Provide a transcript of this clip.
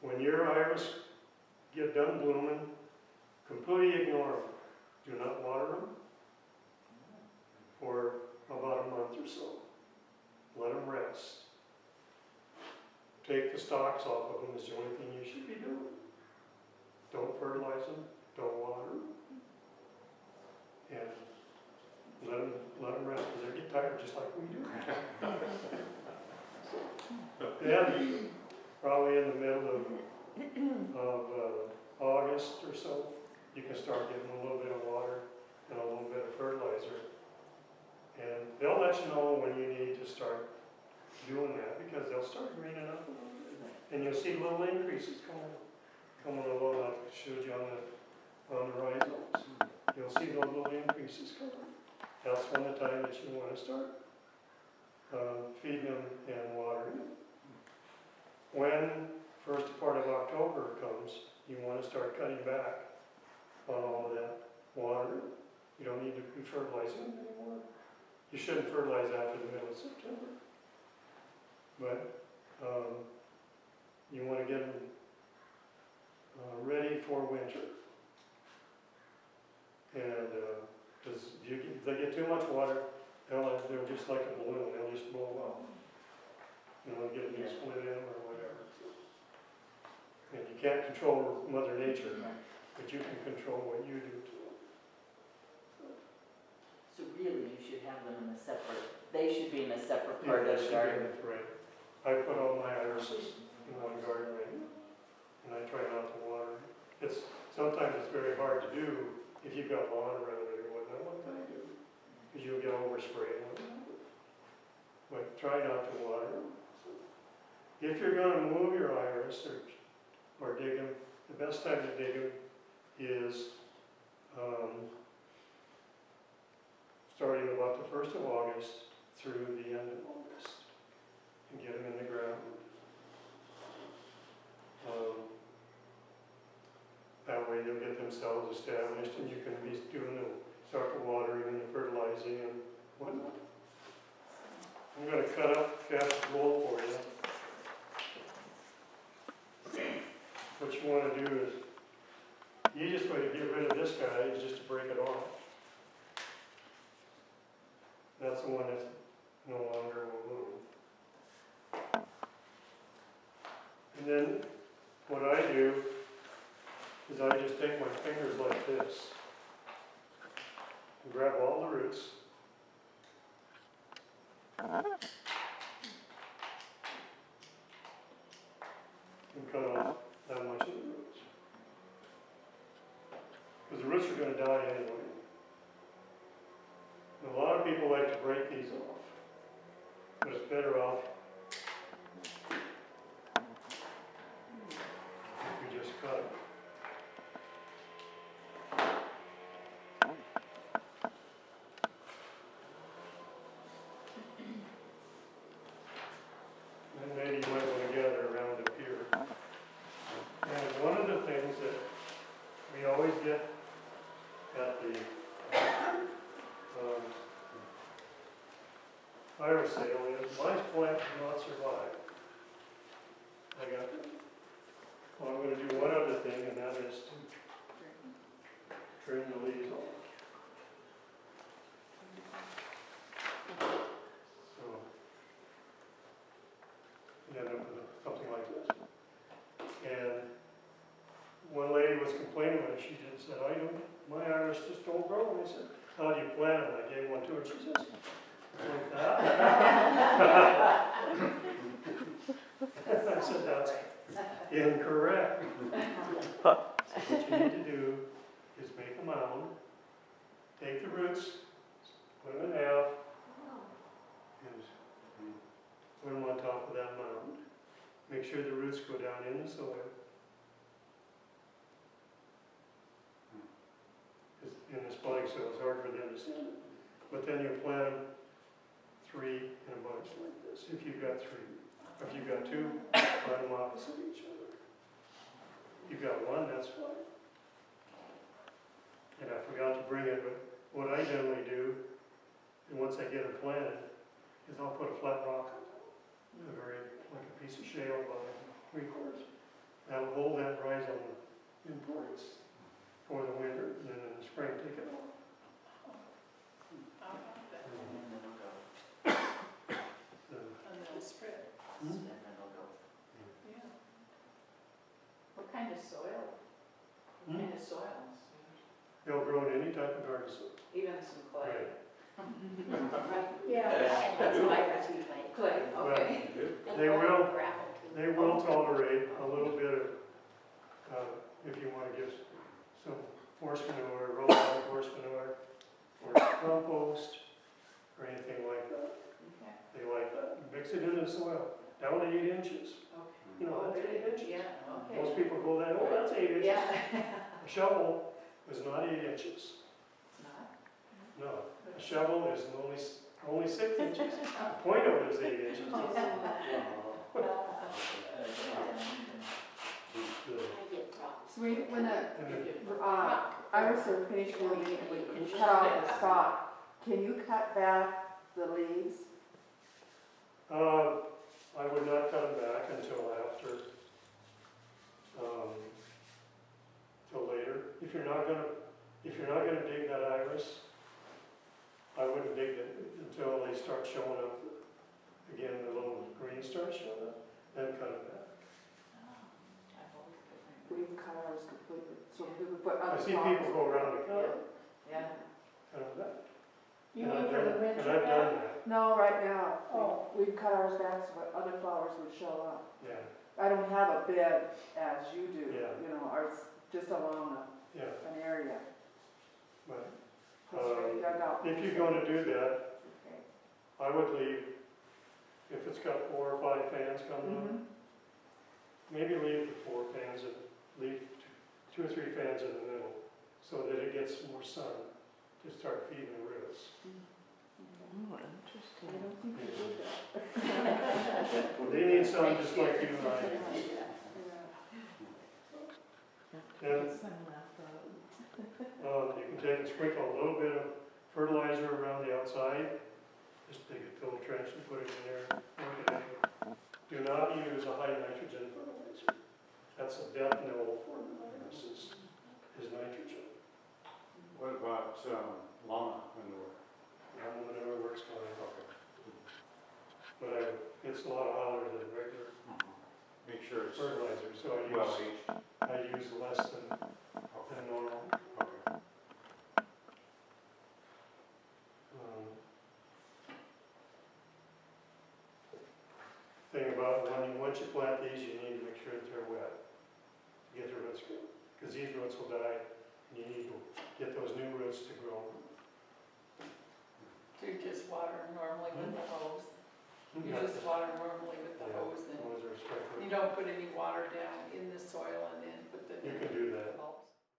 When your iris get done blooming, completely ignore them. Do not water them for about a month or so. Let them rest. Take the stalks off of them is the only thing you should be doing. Don't fertilize them, don't water them. And let them rest because they get tired just like we do. Then, probably in the middle of August or so, you can start getting a little bit of water and a little bit of fertilizer. And they'll let you know when you need to start doing that because they'll start greening up a little bit. And you'll see little increases coming along like I showed you on the rhizomes. You'll see those little increases coming. That's when the time that you want to start feeding them and watering them. When first part of October comes, you want to start cutting back on all of that water. You don't need to be fertilizing them anymore. You shouldn't fertilize after the middle of September. But you want to get them ready for winter. And because if they get too much water, they're just like a balloon. They'll just blow up. You know, get them split in or whatever. And you can't control Mother Nature, but you can control what you do to them. So really, you should have them in a separate. They should be in a separate part of the garden. Right. I put all my irises in one garden right now, and I try not to water. Sometimes it's very hard to do if you've got lawn around it or whatnot. What can I do? Because you'll get oversprayed. But try not to water them. If you're going to move your iris or dig them, the best time to dig them is starting about the 1st of August through the end of August and get them in the ground. That way they'll get themselves established and you can be start the watering and the fertilizing and whatnot. I'm going to cut up cast wool for you. What you want to do is, the easiest way to get rid of this guy is just to break it off. That's the one that's no longer will move. And then what I do is I just take my fingers like this and grab all the roots and cut off that much of the roots. Because the roots are going to die anyway. And a lot of people like to break these off, but it's better off if we just cut it. And maybe you might want to gather around up here. And one of the things that we always get at the iris sale is my plant will not survive. I got it. Well, I'm going to do one other thing, and that is to trim the leaves off. So, you end up with something like this. And one lady was complaining when she just said, my iris just don't grow. And I said, how do you plant them? I gave one to her. She says, like that. I said, that's incorrect. So what you need to do is make a mound, take the roots, put them in half, and put them on top of that mound. Make sure the roots go down in the soil. In the spotting soil, it's hard for them to see. But then you plant them 3 in a bunch like this. If you've got 3, if you've got 2, plant them opposite each other. If you've got 1, that's fine. And I forgot to bring it, but what I generally do, and once I get it planted, is I'll put a flat rock, like a piece of shale about 3/4, That'll hold that rhizome in place for the winter, and then in the spring take it off. And then it'll go, So, And they'll spread. and then it'll go. Yeah. What kind of soil? Hmm? What kind of soils? They'll grow in any type of garden soil. Even some clay? Right. Yeah. That's Clay. my recipe. Clay, okay. They will, Gravel too. they will tolerate a little bit of, if you want to give some horse manure, roll out horse manure, or compost, or anything like that. Okay. They like that. Mix it in the soil, down to 8 inches. Okay. You know, that's 8 inches. Yeah, okay. Most people go that, oh, that's 8 inches. Yeah. A shovel is not 8 inches. It's not? No, a shovel is only 6 inches. The point of it is 8 inches. Swede, when the And then- iris are finished blooming and we cut off the stalk, can you cut back the leaves? I would not cut them back until after, till later. If you're not gonna dig that iris, I wouldn't dig it until they start showing up. Again, the little green starts showing up, then cut it back. I've always put We've cut ours completely, so we would put I other see flowers. people go around and cut it, Yeah. cut it back. You And mean I've for done- the winter? And I've done that, No, right now. Oh. We've cut ours back so that other flowers would show up. yeah, I don't have a bed as you do, Yeah. you know, ours just along yeah, an area. but It's really dug out. if you're gonna do that, Okay. I would leave, if it's got 4 or 5 fans coming up, Mhm. maybe leave the 4 fans and leave 2 or 3 fans in the middle so that it gets more sun to start feeding the roots. I don't think we did that. They need sun just like you and I do. Yeah. And you can take and sprinkle a little bit of fertilizer around the outside. Just dig a little trench and put it in there. Work it in. Do not use a high nitrogen fertilizer. That's a death knell for the viruses, is nitrogen. What about llama manure? Llama manure works fine. But it's a lot hotter than regular Make sure it's fertilizer, so well aged. I use less than normal. Okay. Thing about once you plant these, you need to make sure that they're wet to get the roots going, because these roots will die, and you need to get those new roots to grow. Do you just water normally with the hose? You Yeah. just water normally with the Yeah. hose, then Those are sprinkled. you don't put any water down in the soil and then put the. You can do that. bulbs